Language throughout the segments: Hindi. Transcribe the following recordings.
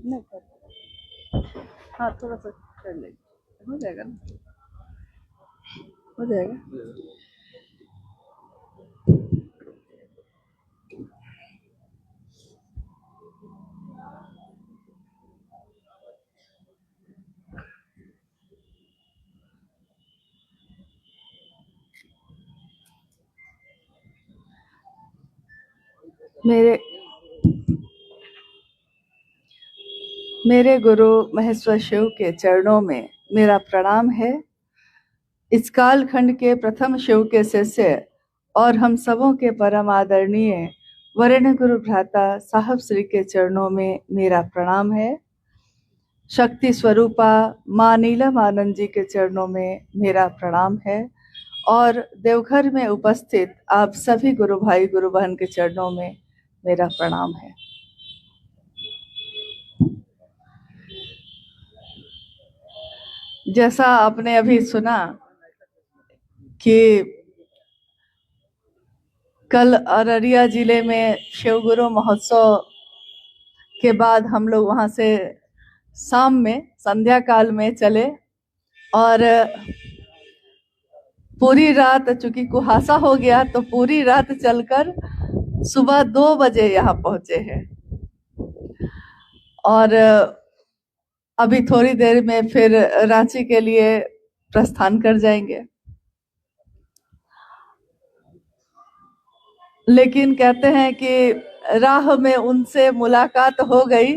नहीं कर, हाँ थोड़ा सा कर लेंगे, हो जाएगा ना, हो जाएगा। मेरे मेरे गुरु महेश्वर शिव के चरणों में मेरा प्रणाम है। इस कालखंड के प्रथम शिव के शिष्य और हम सबों के परम आदरणीय वरेण्य गुरु भ्राता साहब श्री के चरणों में मेरा प्रणाम है। शक्ति स्वरूपा माँ नीलम आनंद जी के चरणों में मेरा प्रणाम है और देवघर में उपस्थित आप सभी गुरु भाई गुरु बहन के चरणों में मेरा प्रणाम है। जैसा आपने अभी सुना कि कल अररिया जिले में शिव गुरु महोत्सव के बाद हम लोग वहाँ से शाम में संध्या काल में चले और पूरी रात, चूंकि कुहासा हो गया तो पूरी रात चलकर सुबह 2 बजे यहाँ पहुंचे हैं और अभी थोड़ी देर में फिर रांची के लिए प्रस्थान कर जाएंगे। लेकिन कहते हैं कि राह में उनसे मुलाकात हो गई,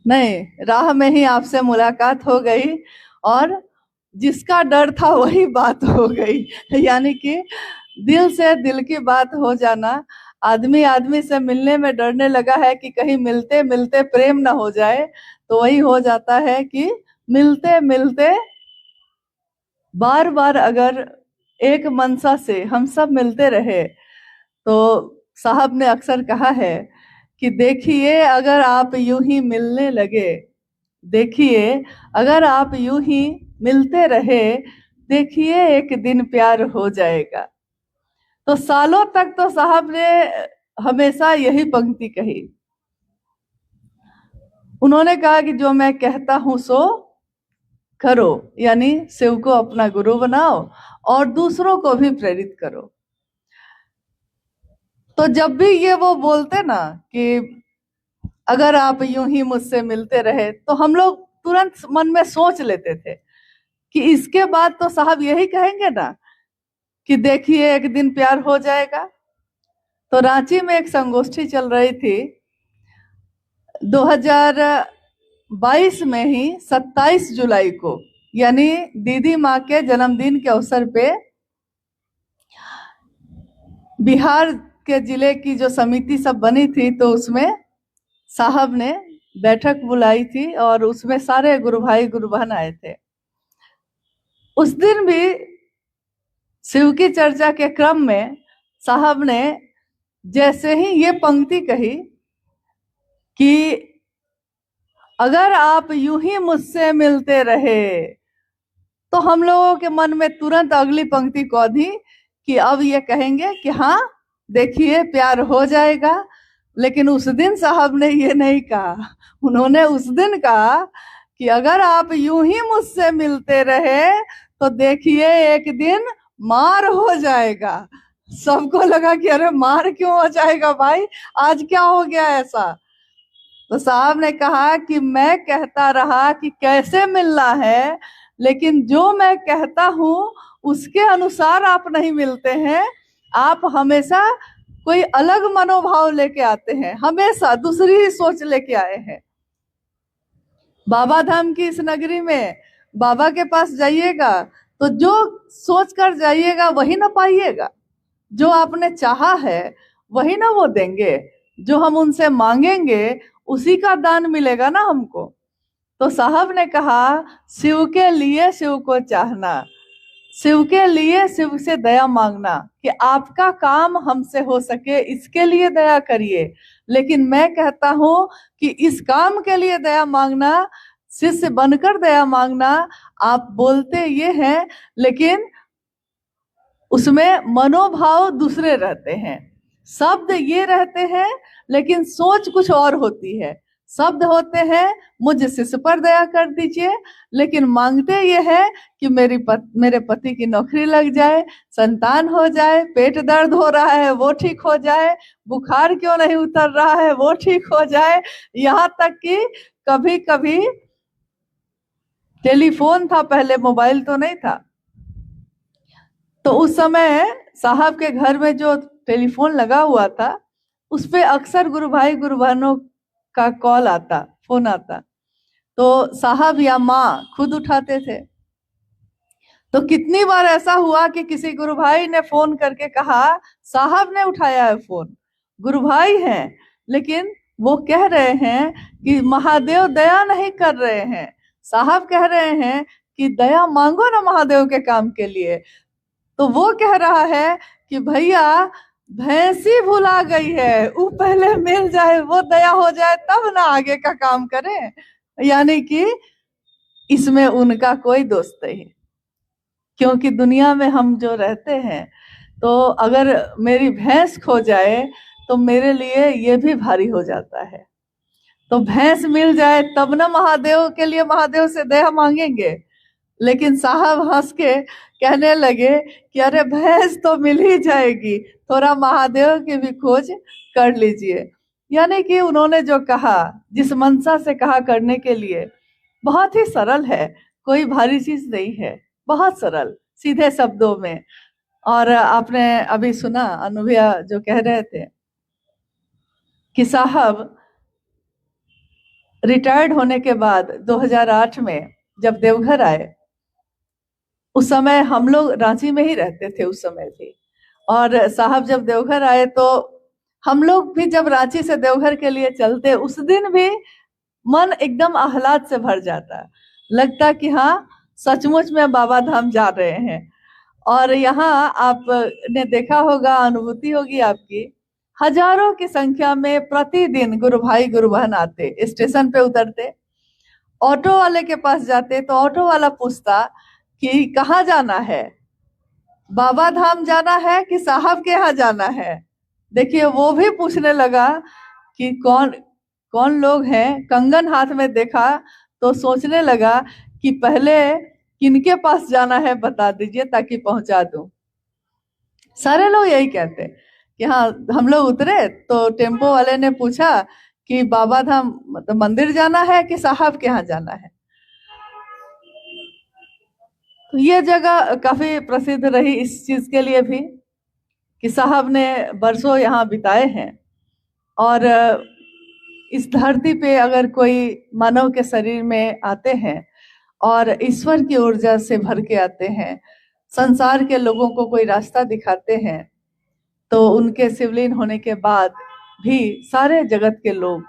नहीं राह में ही आपसे मुलाकात हो गई और जिसका डर था वही बात हो गई। यानी कि दिल से दिल की बात हो जाना। आदमी आदमी से मिलने में डरने लगा है कि कहीं मिलते मिलते प्रेम ना हो जाए, तो वही हो जाता है कि मिलते मिलते बार बार अगर एक मनसा से हम सब मिलते रहे तो साहब ने अक्सर कहा है कि देखिए अगर आप यूं ही मिलने लगे, देखिए अगर आप यूं ही मिलते रहे, देखिए एक दिन प्यार हो जाएगा। तो सालों तक तो साहब ने हमेशा यही पंक्ति कही। उन्होंने कहा कि जो मैं कहता हूं सो करो, यानी शिव को अपना गुरु बनाओ और दूसरों को भी प्रेरित करो। तो जब भी ये वो बोलते ना कि अगर आप यूं ही मुझसे मिलते रहे, तो हम लोग तुरंत मन में सोच लेते थे कि इसके बाद तो साहब यही कहेंगे ना कि देखिए एक दिन प्यार हो जाएगा। तो रांची में एक संगोष्ठी चल रही थी 2022 में ही 27 जुलाई को, यानी दीदी माँ के जन्मदिन के अवसर पे बिहार के जिले की जो समिति सब बनी थी, तो उसमें साहब ने बैठक बुलाई थी और उसमें सारे गुरु भाई गुरु बहन आए थे। उस दिन भी शिव की चर्चा के क्रम में साहब ने जैसे ही ये पंक्ति कही कि अगर आप यूं ही मुझसे मिलते रहे, तो हम लोगों के मन में तुरंत अगली पंक्ति कौ दी कि अब ये कहेंगे कि हाँ देखिए प्यार हो जाएगा। लेकिन उस दिन साहब ने ये नहीं कहा। उन्होंने उस दिन कहा कि अगर आप यूं ही मुझसे मिलते रहे तो देखिए एक दिन मार हो जाएगा। सबको लगा कि अरे मार क्यों हो जाएगा भाई, आज क्या हो गया ऐसा। तो साहब ने कहा कि मैं कहता रहा कि कैसे मिलना है, लेकिन जो मैं कहता हूं उसके अनुसार आप नहीं मिलते हैं। आप हमेशा कोई अलग मनोभाव लेके आते हैं, हमेशा दूसरी ही सोच लेके आए हैं। बाबा धाम की इस नगरी में बाबा के पास जाइएगा तो जो सोच कर जाइएगा वही ना पाइएगा। जो आपने चाहा है वही ना वो देंगे, जो हम उनसे मांगेंगे उसी का दान मिलेगा ना हमको। तो साहब ने कहा शिव के लिए शिव को चाहना, शिव के लिए शिव से दया मांगना कि आपका काम हमसे हो सके इसके लिए दया करिए। लेकिन मैं कहता हूं कि इस काम के लिए दया मांगना, शिष्य बनकर दया मांगना, आप बोलते ये हैं लेकिन उसमें मनोभाव दूसरे रहते हैं, शब्द ये रहते हैं लेकिन सोच कुछ और होती है। शब्द होते हैं मुझ शिष्य पर दया कर दीजिए, लेकिन मांगते ये है कि मेरे पति की नौकरी लग जाए, संतान हो जाए, पेट दर्द हो रहा है वो ठीक हो जाए, बुखार क्यों नहीं उतर रहा है वो ठीक हो जाए। यहाँ तक कि कभी कभी टेलीफोन था, पहले मोबाइल तो नहीं था, तो उस समय साहब के घर में जो टेलीफोन लगा हुआ था उस पे अक्सर गुरु भाई गुरु बहनों का कॉल आता, फोन आता, तो साहब या माँ खुद उठाते थे। तो कितनी बार ऐसा हुआ कि किसी गुरु भाई ने फोन करके कहा साहब ने उठाया है फोन, गुरु भाई हैं लेकिन वो कह रहे हैं कि महादेव दया नहीं कर रहे हैं, साहब कह रहे हैं कि दया मांगो ना महादेव के काम के लिए। तो वो कह रहा है कि भैया भैंसी भुला गई है, वो पहले मिल जाए, वो दया हो जाए तब ना आगे का काम करें। यानी कि इसमें उनका कोई दोष नहीं, क्योंकि दुनिया में हम जो रहते हैं तो अगर मेरी भैंस खो जाए तो मेरे लिए ये भी भारी हो जाता है। तो भैंस मिल जाए तब ना महादेव के लिए महादेव से दया मांगेंगे। लेकिन साहब हंस के कहने लगे कि अरे भैंस तो मिल ही जाएगी, थोड़ा महादेव की भी खोज कर लीजिए। यानी कि उन्होंने जो कहा, जिस मंशा से कहा करने के लिए, बहुत ही सरल है, कोई भारी चीज नहीं है, बहुत सरल सीधे शब्दों में। और आपने अभी सुना अनुभया जो कह रहे थे कि साहब रिटायर्ड होने के बाद 2008 में जब देवघर आए, उस समय हम लोग रांची में ही रहते थे उस समय भी, और साहब जब देवघर आए तो हम लोग भी जब रांची से देवघर के लिए चलते, उस दिन भी मन एकदम आह्लाद से भर जाता, लगता कि हाँ सचमुच में बाबा धाम जा रहे हैं। और यहाँ आपने देखा होगा, अनुभूति होगी आपकी, हजारों की संख्या में प्रतिदिन गुरु भाई गुरु बहन आते, स्टेशन पे उतरते, ऑटो वाले के पास जाते तो ऑटो वाला पूछता कि कहाँ जाना है, बाबा धाम जाना है कि साहब के यहाँ जाना है। देखिए वो भी पूछने लगा कि कौन कौन लोग हैं, कंगन हाथ में देखा तो सोचने लगा कि पहले किनके पास जाना है बता दीजिए ताकि पहुंचा दूं। सारे लोग यही कहते कि हाँ, हम लोग उतरे तो टेम्पो वाले ने पूछा कि बाबा धाम मतलब मंदिर जाना है कि साहब के यहाँ जाना है। तो ये जगह काफी प्रसिद्ध रही इस चीज के लिए भी कि साहब ने बरसों यहाँ बिताए हैं। और इस धरती पे अगर कोई मानव के शरीर में आते हैं और ईश्वर की ऊर्जा से भर के आते हैं, संसार के लोगों को कोई रास्ता दिखाते हैं, तो उनके शिवलीन होने के बाद भी सारे जगत के लोग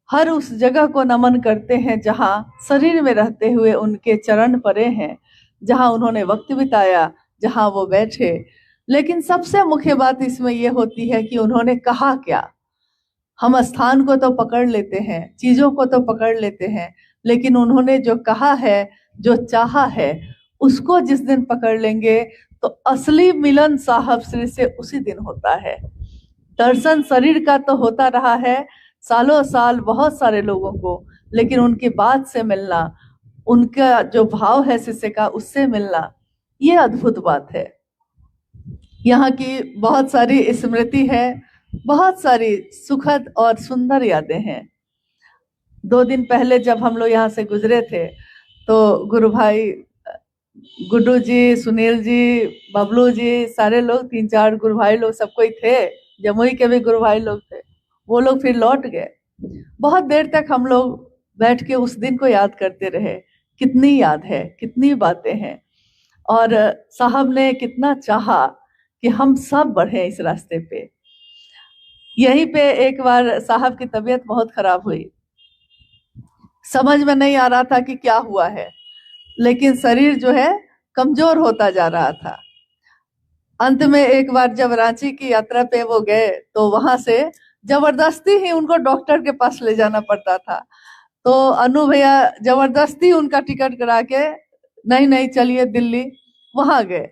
हर उस जगह को नमन करते हैं जहाँ शरीर में रहते हुए उनके चरण पड़े हैं, जहाँ उन्होंने वक्त बिताया, जहाँ वो बैठे। लेकिन सबसे मुख्य बात इसमें यह होती है कि उन्होंने कहा क्या। हम स्थान को तो पकड़ लेते हैं, चीजों को तो पकड़ लेते हैं, लेकिन उन्होंने जो कहा है, जो चाहा है, उसको जिस दिन पकड़ लेंगे तो असली मिलन साहब श्री से उसी दिन होता है। दर्शन शरीर का तो होता रहा है सालों साल बहुत सारे लोगों को, लेकिन उनकी बात से मिलना, उनका जो भाव है शिष्य का उससे मिलना, ये अद्भुत बात है। यहाँ की बहुत सारी स्मृति है, बहुत सारी सुखद और सुंदर यादें हैं। 2 दिन पहले जब हम लोग यहाँ से गुजरे थे तो गुरु भाई गुड्डू जी, सुनील जी, बबलू जी, सारे लोग 3-4 गुरु भाई लोग सब कोई थे, जमुई के भी गुरु भाई लोग थे, वो लोग फिर लौट गए। बहुत देर तक हम लोग बैठ के उस दिन को याद करते रहे, कितनी याद है, कितनी बातें हैं, और साहब ने कितना चाहा कि हम सब बढ़े इस रास्ते पे। यहीं पे एक बार साहब की तबीयत बहुत खराब हुई, समझ में नहीं आ रहा था कि क्या हुआ है, लेकिन शरीर जो है कमजोर होता जा रहा था। अंत में एक बार जब रांची की यात्रा पे वो गए तो वहां से जबरदस्ती ही उनको डॉक्टर के पास ले जाना पड़ता था। तो अनु भैया जबरदस्ती उनका टिकट करा के नहीं नहीं चलिए दिल्ली, वहां गए।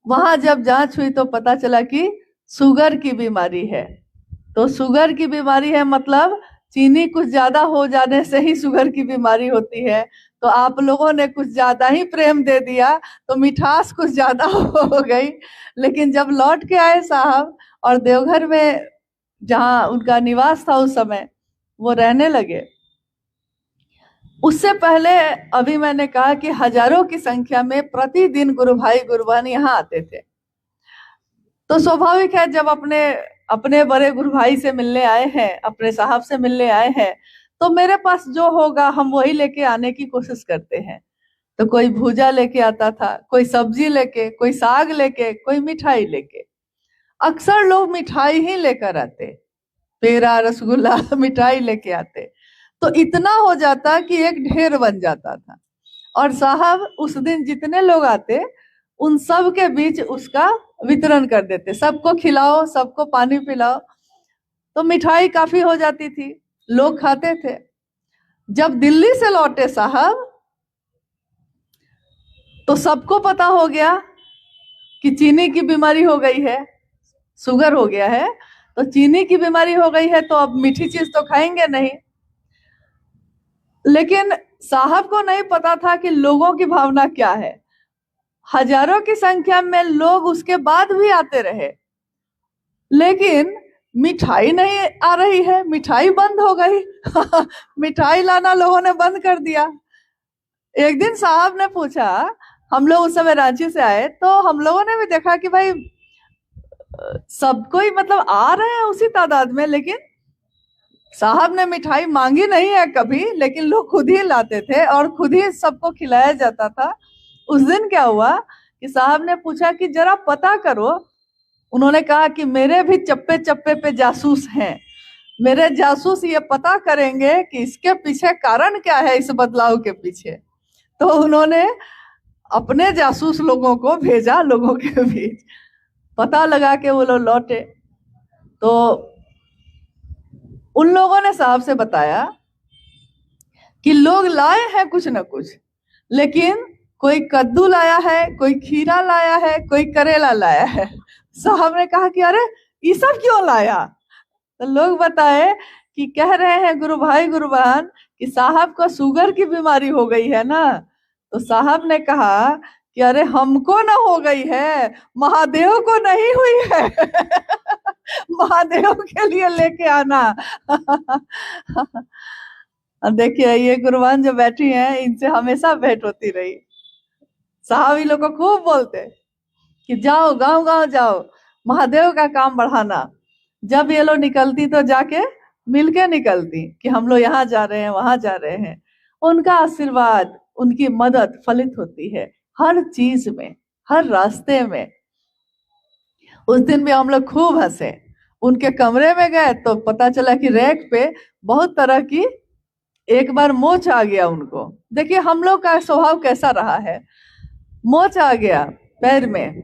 वहां जब जांच हुई तो पता चला कि शुगर की बीमारी है। तो शुगर की बीमारी है मतलब चीनी कुछ ज्यादा हो जाने से ही शुगर की बीमारी होती है, तो आप लोगों ने कुछ ज्यादा ही प्रेम दे दिया तो मिठास कुछ ज्यादा हो गई। लेकिन जब लौट के आए साहब और देवघर में जहाँ उनका निवास था उस समय वो रहने लगे, उससे पहले अभी मैंने कहा कि हजारों की संख्या में प्रतिदिन गुरु भाई गुरु बहन यहाँ आते थे। तो स्वाभाविक है जब अपने अपने बड़े गुरु भाई से मिलने आए हैं, अपने साहब से मिलने आए हैं, तो मेरे पास जो होगा हम वही लेके आने की कोशिश करते हैं। तो कोई भूजा लेके आता था, कोई सब्जी लेके, कोई साग लेके, कोई मिठाई लेके। अक्सर लोग मिठाई ही लेकर आते, पेड़ा रसगुल्ला मिठाई लेके आते, तो इतना हो जाता कि एक ढेर बन जाता था। और साहब उस दिन जितने लोग आते उन सब के बीच उसका वितरण कर देते, सबको खिलाओ, सबको पानी पिलाओ। तो मिठाई काफी हो जाती थी, लोग खाते थे। जब दिल्ली से लौटे साहब तो सबको पता हो गया कि चीनी की बीमारी हो गई है, शुगर हो गया है, तो चीनी की बीमारी हो गई है तो अब मीठी चीज तो खाएंगे नहीं। लेकिन साहब को नहीं पता था कि लोगों की भावना क्या है। हजारों की संख्या में लोग उसके बाद भी आते रहे, लेकिन मिठाई नहीं आ रही है, मिठाई बंद हो गई मिठाई लाना लोगों ने बंद कर दिया। एक दिन साहब ने पूछा, हम लोग उस समय रांची से आए, तो हम लोगों ने भी देखा कि भाई सब कोई मतलब आ रहे हैं उसी तादाद में, लेकिन साहब ने मिठाई मांगी नहीं है कभी, लेकिन लोग खुद ही लाते थे और खुद ही सबको खिलाया जाता था। उस दिन क्या हुआ कि साहब ने पूछा कि जरा पता करो। उन्होंने कहा कि मेरे भी चप्पे चप्पे पे जासूस हैं, मेरे जासूस ये पता करेंगे कि इसके पीछे कारण क्या है, इस बदलाव के पीछे। तो उन्होंने अपने जासूस लोगों को भेजा लोगों के बीच, पता लगा के वो लोग लौटे। तो उन लोगों ने साहब से बताया कि लोग लाए हैं कुछ न कुछ, लेकिन कोई कद्दू लाया है, कोई खीरा लाया है, कोई करेला लाया है। साहब ने कहा कि अरे ये सब क्यों लाया? तो लोग बताए कि कह रहे हैं गुरु भाई गुरु बहन कि साहब को शुगर की बीमारी हो गई है ना। तो साहब ने कहा कि अरे हमको ना हो गई है, महादेव को नहीं हुई है महादेव के लिए लेके आना देखिए ये गुरुवान जो बैठी हैं इनसे हमेशा भेंट होती रही। साहब इन लोग को खूब बोलते कि जाओ गांव गांव जाओ, महादेव का काम बढ़ाना। जब ये लोग निकलती तो जाके मिलके निकलती कि हम लोग यहाँ जा रहे हैं, वहां जा रहे हैं। उनका आशीर्वाद, उनकी मदद फलित होती है हर चीज में, हर रास्ते में। उस दिन भी हम लोग खूब हंसे। उनके कमरे में गए तो पता चला कि रैक पे बहुत तरह की, एक बार मोच आ गया उनको। देखिए हम लोग का स्वभाव कैसा रहा है, मोच आ गया पैर में।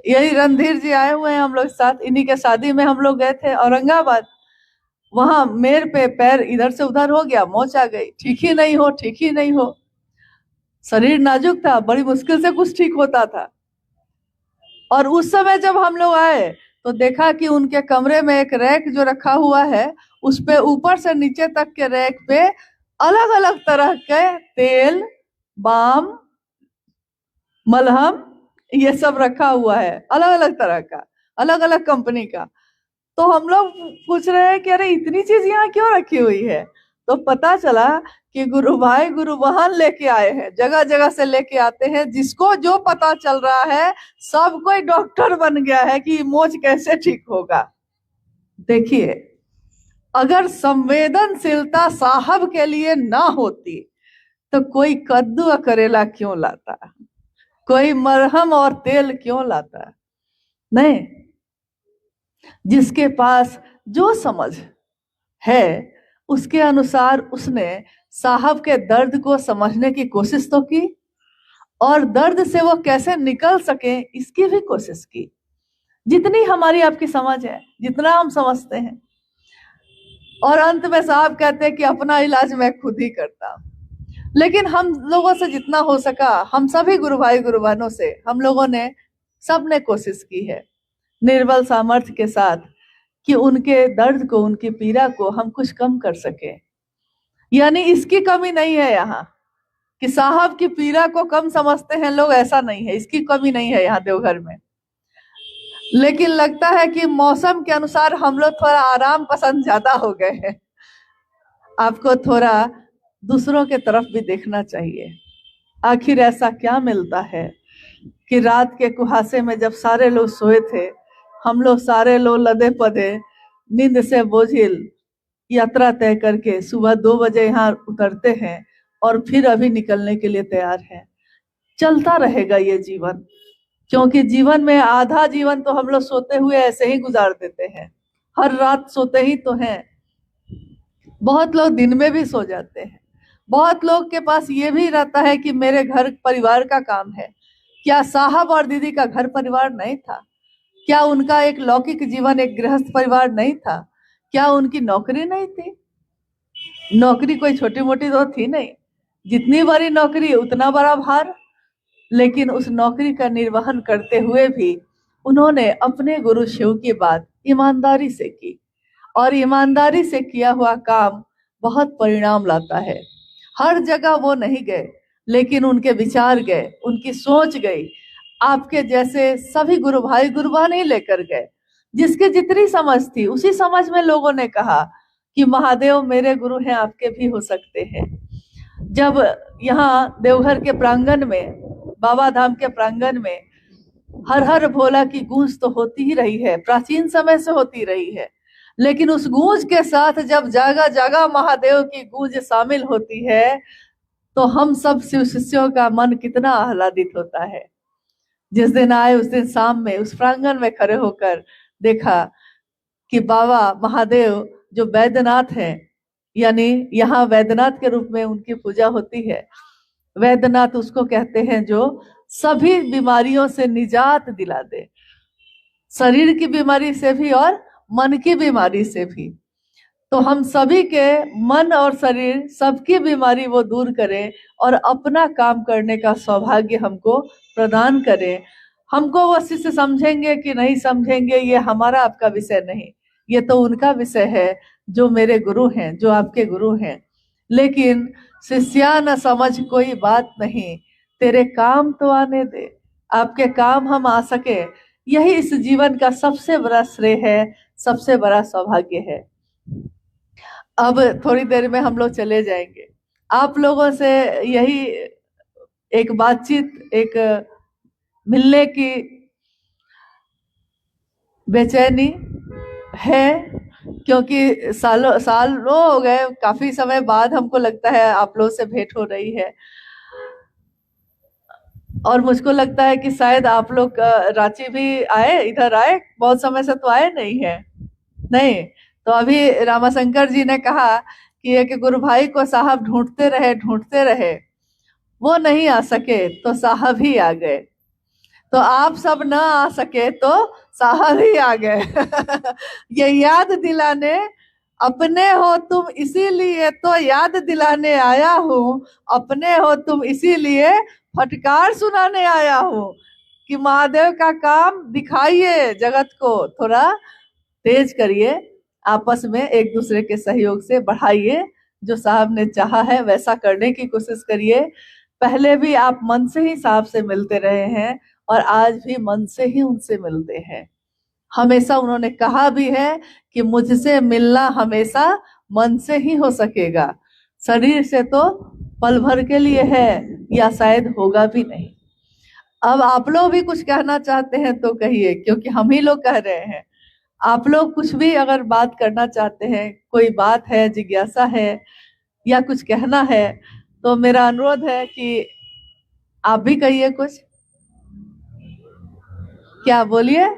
यही रणधीर जी आए हुए हैं हम लोग साथ, इन्हीं के शादी में हम लोग गए थे औरंगाबाद। वहां मेर पे पैर इधर से उधर हो गया, मोच आ गई, ठीक ही नहीं हो, ठीक ही नहीं हो। शरीर नाजुक था, बड़ी मुश्किल से कुछ ठीक होता था। और उस समय जब हम लोग आए तो देखा कि उनके कमरे में एक रैक जो रखा हुआ है, उस पे ऊपर से नीचे तक के रैक पे अलग अलग तरह के तेल, बाम, मलहम, ये सब रखा हुआ है, अलग अलग तरह का, अलग अलग कंपनी का। तो हम लोग पूछ रहे हैं कि अरे इतनी चीज यहाँ क्यों रखी हुई है? तो पता चला कि गुरु भाई गुरु बहन लेके आए हैं, जगह जगह से लेके आते हैं। जिसको जो पता चल रहा है सब कोई डॉक्टर बन गया है कि मोच कैसे ठीक होगा। देखिए अगर संवेदनशीलता साहब के लिए ना होती तो कोई कद्दू और करेला क्यों लाता, कोई मरहम और तेल क्यों लाता? नहीं, जिसके पास जो समझ है उसके अनुसार उसने साहब के दर्द को समझने की कोशिश तो की, और दर्द से वो कैसे निकल सके इसकी भी कोशिश की, जितनी हमारी आपकी समझ है, जितना हम समझते हैं। और अंत में साहब कहते हैं कि अपना इलाज मैं खुद ही करता हूं। लेकिन हम लोगों से जितना हो सका, हम सभी गुरु भाई गुरु बहनों से हम लोगों ने, सबने कोशिश की है निर्बल सामर्थ्य के साथ कि उनके दर्द को, उनकी पीड़ा को हम कुछ कम कर सके। यानी इसकी कमी नहीं है यहाँ कि साहब की पीड़ा को कम समझते हैं लोग, ऐसा नहीं है, इसकी कमी नहीं है यहाँ देवघर में। लेकिन लगता है कि मौसम के अनुसार हम लोग थोड़ा आराम पसंद ज्यादा हो गए हैं। आपको थोड़ा दूसरों के तरफ भी देखना चाहिए। आखिर ऐसा क्या मिलता है कि रात के कुहासे में जब सारे लोग सोए थे, हम लोग सारे लोग लदे पदे नींद से बोझिल यात्रा तय करके सुबह 2 बजे यहाँ उतरते हैं और फिर अभी निकलने के लिए तैयार हैं। चलता रहेगा ये जीवन, क्योंकि जीवन में आधा जीवन तो हम लोग सोते हुए ऐसे ही गुजार देते हैं। हर रात सोते ही तो हैं। बहुत लोग दिन में भी सो जाते हैं। बहुत लोग के पास ये भी रहता है कि मेरे घर परिवार का काम है। क्या साहब और दीदी का घर परिवार नहीं था? क्या उनका एक लौकिक जीवन, एक गृहस्थ परिवार नहीं था? क्या उनकी नौकरी नहीं थी? नौकरी कोई छोटी मोटी तो थी नहीं, जितनी बड़ी नौकरी उतना बड़ा भार। लेकिन उस नौकरी का निर्वहन करते हुए भी उन्होंने अपने गुरु शिव की बात ईमानदारी से की, और ईमानदारी से किया हुआ काम बहुत परिणाम लाता है। हर जगह वो नहीं गए, लेकिन उनके विचार गए, उनकी सोच गई। आपके जैसे सभी गुरु भाई गुरु बहन ही लेकर गए। जिसके जितनी समझ थी उसी समझ में लोगों ने कहा कि महादेव मेरे गुरु हैं, आपके भी हो सकते हैं। जब यहाँ देवघर के प्रांगण में, बाबा धाम के प्रांगण में हर हर भोला की गूंज तो होती ही रही है, प्राचीन समय से होती रही है। लेकिन उस गूंज के साथ जब जगह जगह महादेव की गूंज शामिल होती है तो हम सब शिव शिष्यों का मन कितना आह्लादित होता है। जिस दिन आए उस दिन शाम में उस प्रांगण में खड़े होकर देखा कि बाबा महादेव जो वैद्यनाथ हैं, यानी यहाँ वैद्यनाथ के रूप में उनकी पूजा होती है। वैद्यनाथ उसको कहते हैं जो सभी बीमारियों से निजात दिला दे, शरीर की बीमारी से भी और मन की बीमारी से भी। तो हम सभी के मन और शरीर सबकी बीमारी वो दूर करे और अपना काम करने का सौभाग्य हमको प्रदान करे। हमको वो शिष्य समझेंगे कि नहीं समझेंगे ये हमारा आपका विषय नहीं, ये तो उनका विषय है जो मेरे गुरु हैं, जो आपके गुरु हैं। लेकिन शिष्या न समझ कोई बात नहीं, तेरे काम तो आने दे, आपके काम हम आ सके, यही इस जीवन का सबसे बड़ा श्रेय है, सबसे बड़ा सौभाग्य है। अब थोड़ी देर में हम लोग चले जाएंगे। आप लोगों से यही एक बातचीत, एक मिलने की बेचैनी है, क्योंकि सालों हो गए, काफी समय बाद हमको लगता है आप लोगों से भेंट हो रही है। और मुझको लगता है कि शायद आप लोग रांची भी आए, इधर आए, बहुत समय से तो आए नहीं है। नहीं तो अभी रामाशंकर जी ने कहा कि एक गुरु भाई को साहब ढूंढते रहे, वो नहीं आ सके तो साहब ही आ गए। तो आप सब ना आ सके तो साहब ही आ गए। ये याद दिलाने, अपने हो तुम इसीलिए तो याद दिलाने आया हूँ, अपने हो तुम इसीलिए फटकार सुनाने आया हूँ कि महादेव का काम दिखाइए, जगत को थोड़ा तेज करिए, आपस में एक दूसरे के सहयोग से बढ़ाइए। जो साहब ने चाहा है वैसा करने की कोशिश करिए। पहले भी आप मन से ही साहब से मिलते रहे हैं और आज भी मन से ही उनसे मिलते हैं। हमेशा उन्होंने कहा भी है कि मुझसे मिलना हमेशा मन से ही हो सकेगा, शरीर से तो पल भर के लिए है या शायद होगा भी नहीं। अब आप लोग भी कुछ कहना चाहते हैं तो कहिए, क्योंकि हम ही लोग कह रहे हैं। आप लोग कुछ भी अगर बात करना चाहते हैं, कोई बात है, जिज्ञासा है या कुछ कहना है, तो मेरा अनुरोध है कि आप भी कहिए कुछ। क्या बोलिए?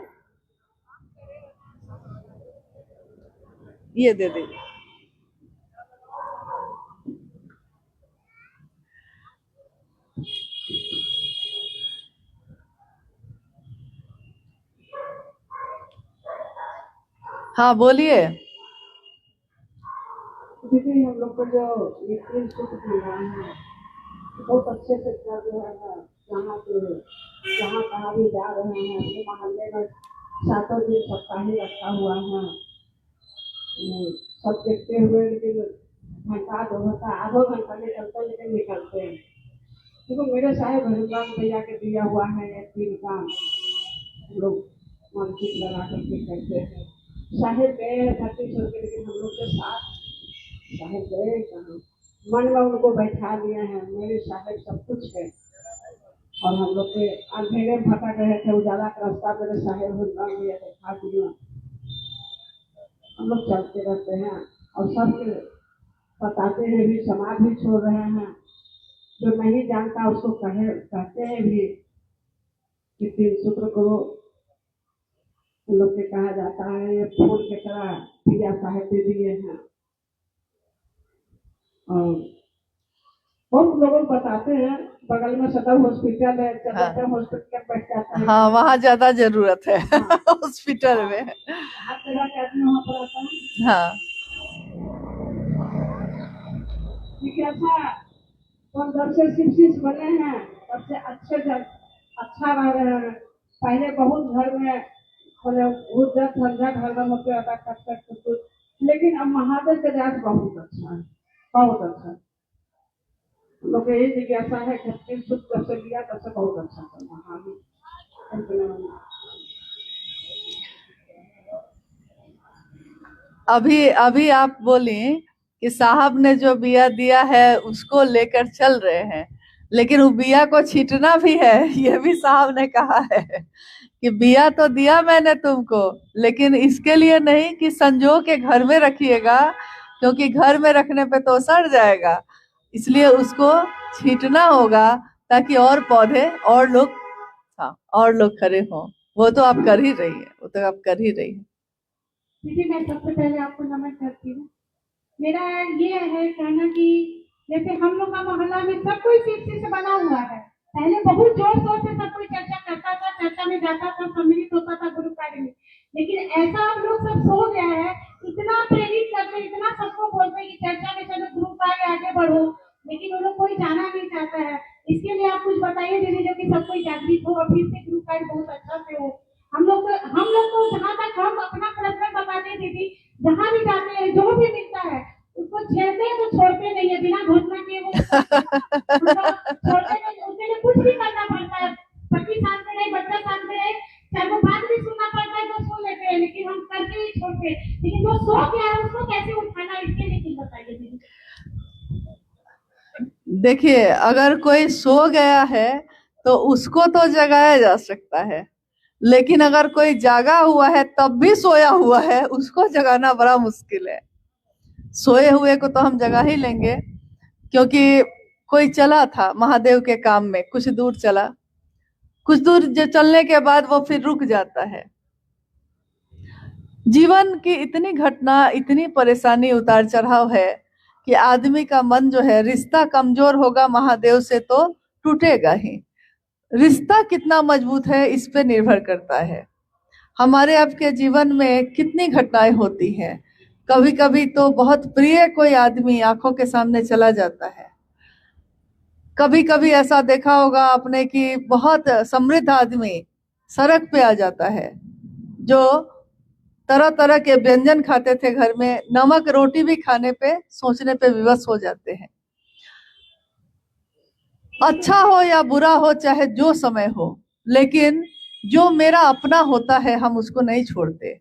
ये दे दीजिए। हाँ बोलिए। देखिए हम लोग को जो लिखने सुख मिल रहा है बहुत अच्छे से कर रहे हैं। जहाँ पे जहाँ कहाँ भी जा रहे हैं, अपने मोहल्ले में सातों दिन सप्ताही रखा हुआ है। सब देखते हुए, लेकिन घंटा 2 घंटा आधो घंटा निकलते, लेकिन निकलते हैं। क्योंकि मेरे साहेब हरिद्वार भैया के दिया हुआ है ये 3 काम, हम लोग मानसिक लगा करके करते हैं। साहेब गए हैं धरती छोड़ के, लेकिन हम लोग के साथ साहेब गए कहाँ, मन में उनको बैठा दिए हैं। मेरे साहेब सब कुछ है। और हम लोग के अंधेरे में भटक रहे थे, उजाला का रास्ता मेरे साहेब हरिद्वार भैया दिखा दिया। हम लोग चलते रहते हैं और सबके बताते हैं भी, समाज भी छोड़ रहे हैं। जो नहीं जानता उसको कहते हैं भी कि 3 सूत्र करो। उन लोग के कहा जाता है ये फूल की तरह पिया साहेब दे दिए हैं। और बहुत लोगों को बताते हैं, बगल में सदर हॉस्पिटल है, हाँ हॉस्पिटल बैठ जाता है। हाँ, वहाँ ज्यादा जरूरत है हाँ। हॉस्पिटल में। हर तरह के आदमी वहाँ पर आता है। हाँ ठीक है। तो जब से शिक्षित बने हैं तब से अच्छा रह रहे हैं। पहले बहुत घर में उज्जत झंझट हरदम होते रहता कुछ, लेकिन अब महादेव के दास बहुत अच्छा है, बहुत अच्छा। हम लोग यही जिज्ञासा है कि 3 सुख जब से लिया तब से बहुत अच्छा चल रहा है। अभी अभी आप बोली कि साहब ने जो बिया दिया है उसको लेकर चल रहे हैं, लेकिन वो बिया को छींटना भी है, ये भी साहब ने कहा है कि बिया तो दिया मैंने तुमको, लेकिन इसके लिए नहीं कि संजो के घर में रखिएगा, क्योंकि घर में रखने पे तो सड़ जाएगा, इसलिए उसको छींटना होगा ताकि और पौधे और लोग, हाँ, और लोग खड़े हों। वो तो आप कर ही रही है, वो तो आप कर ही रही है। दीदी मैं सबसे पहले आपको नमन करती हूँ। मेरा ये है कहना कि जैसे हम लोग का मोहल्ला में सब कोई शिक्षित से बना हुआ है। पहले बहुत जोर शोर से सब कोई चर्चा करता था, चर्चा में जाता था, सम्मिलित होता था गुरु कार्य में। लेकिन ऐसा हम लोग सब सो गया है, इतना प्रेरित करते, इतना सबको बोलते हैं कि चर्चा में चलो गुरु कार्य आगे बढ़ो, लेकिन वो लोग कोई जाना नहीं चाहता है। इसके लिए आप कुछ बताइए दीदी, जो कि सब कोई जागृत हो और फिर से गुरु कार्य बहुत अच्छा से हो। हम लोग को जहाँ तक हम अपना प्रश्न बताते दीदी, जहाँ भी जाते हैं जो भी मिलता है उसको छेड़ते हैं तो छोड़ते नहीं है, बिना घोषणा किए वो छोड़ते नहीं। उसके लिए कुछ भी करना पड़ता है, पति साथ में रहे, बच्चा साथ में रहे, चाहे वो बात भी सुनना पड़ता है तो सुन लेते हैं, लेकिन हम करके ही छोड़ते हैं। लेकिन वो सो गया है उसको कैसे उठाना, इसके लिए कुछ बताइए दीदी। देखिए, अगर कोई सो गया है तो उसको तो जगाया जा सकता है, लेकिन अगर कोई जागा हुआ है तब भी सोया हुआ है, उसको जगाना बड़ा मुश्किल है। सोए हुए को तो हम जगा ही लेंगे, क्योंकि कोई चला था महादेव के काम में, कुछ दूर चला, कुछ दूर जो चलने के बाद वो फिर रुक जाता है। जीवन की इतनी घटना, इतनी परेशानी, उतार चढ़ाव है कि आदमी का मन जो है, रिश्ता कमजोर होगा महादेव से तो टूटेगा ही। रिश्ता कितना मजबूत है इस पे निर्भर करता है। हमारे आपके जीवन में कितनी घटनाएं होती हैं, कभी कभी तो बहुत प्रिय कोई आदमी आंखों के सामने चला जाता है। कभी कभी ऐसा देखा होगा आपने कि बहुत समृद्ध आदमी सड़क पे आ जाता है, जो तरह तरह के व्यंजन खाते थे घर में, नमक रोटी भी खाने पे सोचने पे विवश हो जाते हैं। अच्छा हो या बुरा हो, चाहे जो समय हो, लेकिन जो मेरा अपना होता है हम उसको नहीं छोड़ते।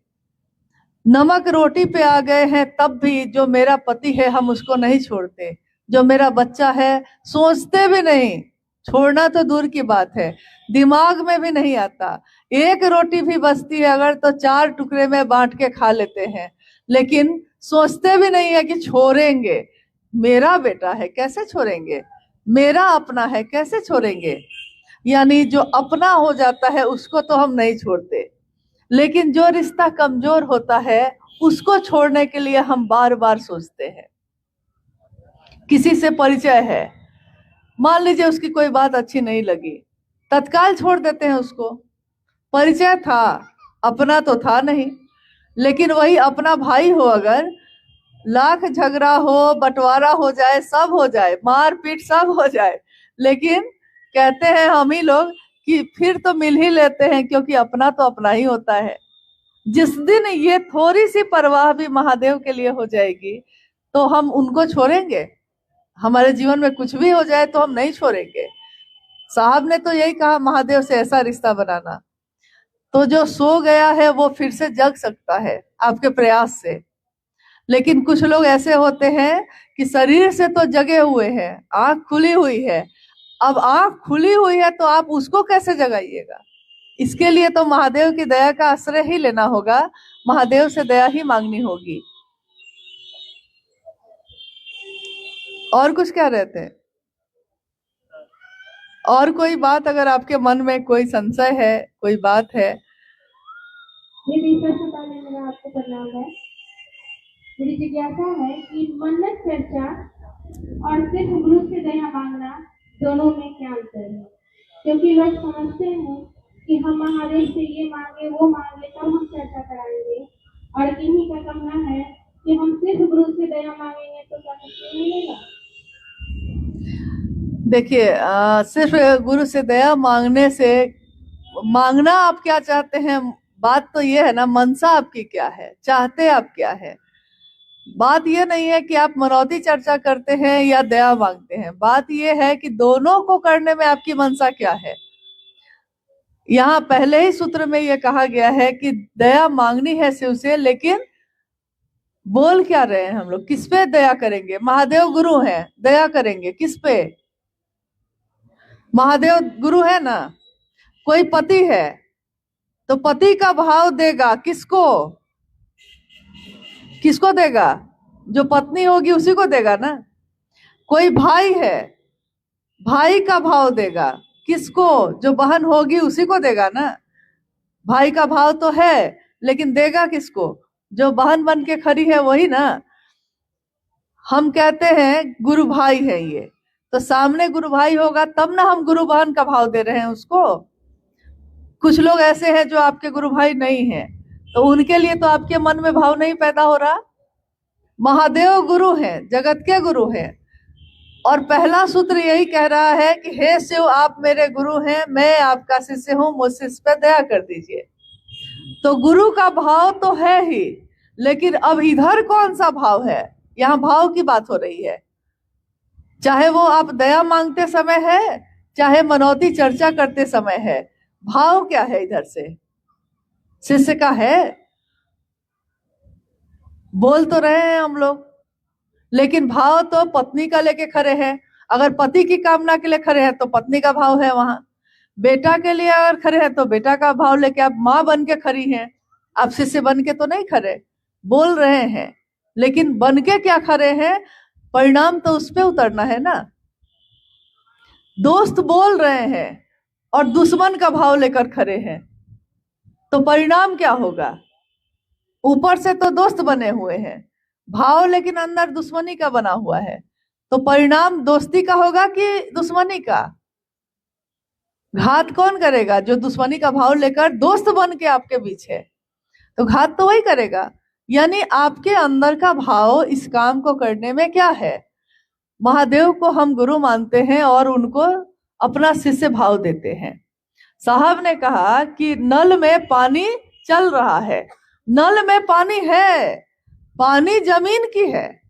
नमक रोटी पे आ गए हैं तब भी जो मेरा पति है हम उसको नहीं छोड़ते। जो मेरा बच्चा है सोचते भी नहीं, छोड़ना तो दूर की बात है, दिमाग में भी नहीं आता। एक रोटी भी बचती है अगर तो 4 टुकड़े में बांट के खा लेते हैं, लेकिन सोचते भी नहीं है कि छोड़ेंगे। मेरा बेटा है कैसे छोड़ेंगे, मेरा अपना है कैसे छोड़ेंगे। यानी जो अपना हो जाता है उसको तो हम नहीं छोड़ते, लेकिन जो रिश्ता कमजोर होता है उसको छोड़ने के लिए हम बार बार सोचते हैं। किसी से परिचय है, मान लीजिए उसकी कोई बात अच्छी नहीं लगी, तत्काल छोड़ देते हैं उसको। परिचय था, अपना तो था नहीं, लेकिन वही अपना भाई हो, अगर लाख झगड़ा हो, बंटवारा हो जाए, सब हो जाए, मार पीट सब हो जाए, लेकिन कहते हैं हम ही लोग कि फिर तो मिल ही लेते हैं, क्योंकि अपना तो अपना ही होता है। जिस दिन ये थोड़ी सी परवाह भी महादेव के लिए हो जाएगी तो हम उनको छोड़ेंगे? हमारे जीवन में कुछ भी हो जाए तो हम नहीं छोड़ेंगे। साहब ने तो यही कहा, महादेव से ऐसा रिश्ता बनाना। तो जो सो गया है वो फिर से जग सकता है आपके प्रयास से। लेकिन कुछ लोग ऐसे होते हैं कि शरीर से तो जगे हुए हैं, आंख खुली हुई है, अब आंख खुली हुई है तो आप उसको कैसे जगाइएगा? इसके लिए तो महादेव की दया का आश्रय ही लेना होगा, महादेव से दया ही मांगनी होगी। और कुछ कह रहे थे? और कोई बात अगर आपके मन में कोई संशय है, कोई बात है? दीदी सबसे पहले मेरा आपको प्रणाम है। मेरी जिज्ञासा है कि मन्नत चर्चा और सिर्फ गुरु से दया मांगना दोनों में क्या अंतर है? क्योंकि लोग समझते हैं कि हम महादेव से ये मांगे वो मांगे तब हम चर्चा कराएंगे, और किन्हीं का कहना है कि हम सिर्फ गुरु से दया मांगेंगे तो क्या कुछ मिलेगा? देखिए, सिर्फ गुरु से दया मांगने से, मांगना आप क्या चाहते हैं, बात तो ये है ना, मनसा आपकी क्या है, चाहते आप क्या है। बात ये नहीं है कि आप मनौती चर्चा करते हैं या दया मांगते हैं, बात ये है कि दोनों को करने में आपकी मनसा क्या है। यहाँ पहले ही सूत्र में ये कहा गया है कि दया मांगनी है शिव से, लेकिन बोल क्या रहे हैं हम लोग, किस पे दया करेंगे? महादेव गुरु हैं, दया करेंगे किस पे? महादेव गुरु है ना। कोई पति है तो पति का भाव देगा किसको? किसको देगा? जो पत्नी होगी उसी को देगा ना। कोई भाई है, भाई का भाव देगा किसको? जो बहन होगी उसी को देगा ना। भाई का भाव तो है लेकिन देगा किसको? जो बहन बन के खड़ी है वही ना। हम कहते हैं गुरु भाई है ये, तो सामने गुरु भाई होगा तब ना हम गुरु बहन का भाव दे रहे हैं उसको। कुछ लोग ऐसे हैं जो आपके गुरु भाई नहीं हैं, तो उनके लिए तो आपके मन में भाव नहीं पैदा हो रहा। महादेव गुरु हैं, जगत के गुरु हैं, और पहला सूत्र यही कह रहा है कि हे शिव आप मेरे गुरु हैं, मैं आपका शिष्य हूं, मुझसे इस पर दया कर दीजिए। तो गुरु का भाव तो है ही, लेकिन अब इधर कौन सा भाव है? यहाँ भाव की बात हो रही है। चाहे वो आप दया मांगते समय है, चाहे मनौती चर्चा करते समय है, भाव क्या है इधर से? शिष्य का है। बोल तो रहे हैं हम लोग, लेकिन भाव तो पत्नी का लेके खड़े हैं। अगर पति की कामना के लिए खड़े हैं तो पत्नी का भाव है वहां। बेटा के लिए अगर खड़े हैं तो बेटा का भाव लेके, आप माँ बन के खड़ी हैं, आप शिष्य बन के तो नहीं खड़े। बोल रहे हैं लेकिन बन के क्या खड़े हैं, परिणाम तो उस पर उतरना है ना। दोस्त बोल रहे हैं और दुश्मन का भाव लेकर खड़े हैं, तो परिणाम क्या होगा? ऊपर से तो दोस्त बने हुए हैं, भाव लेकिन अंदर दुश्मनी का बना हुआ है, तो परिणाम दोस्ती का होगा कि दुश्मनी का? घात कौन करेगा? जो दुश्मनी का भाव लेकर दोस्त बन के आपके बीच है, तो घात तो वही करेगा। यानी आपके अंदर का भाव इस काम को करने में क्या है? महादेव को हम गुरु मानते हैं और उनको अपना शिष्य भाव देते हैं। साहब ने कहा कि नल में पानी चल रहा है, नल में पानी है, पानी जमीन की है,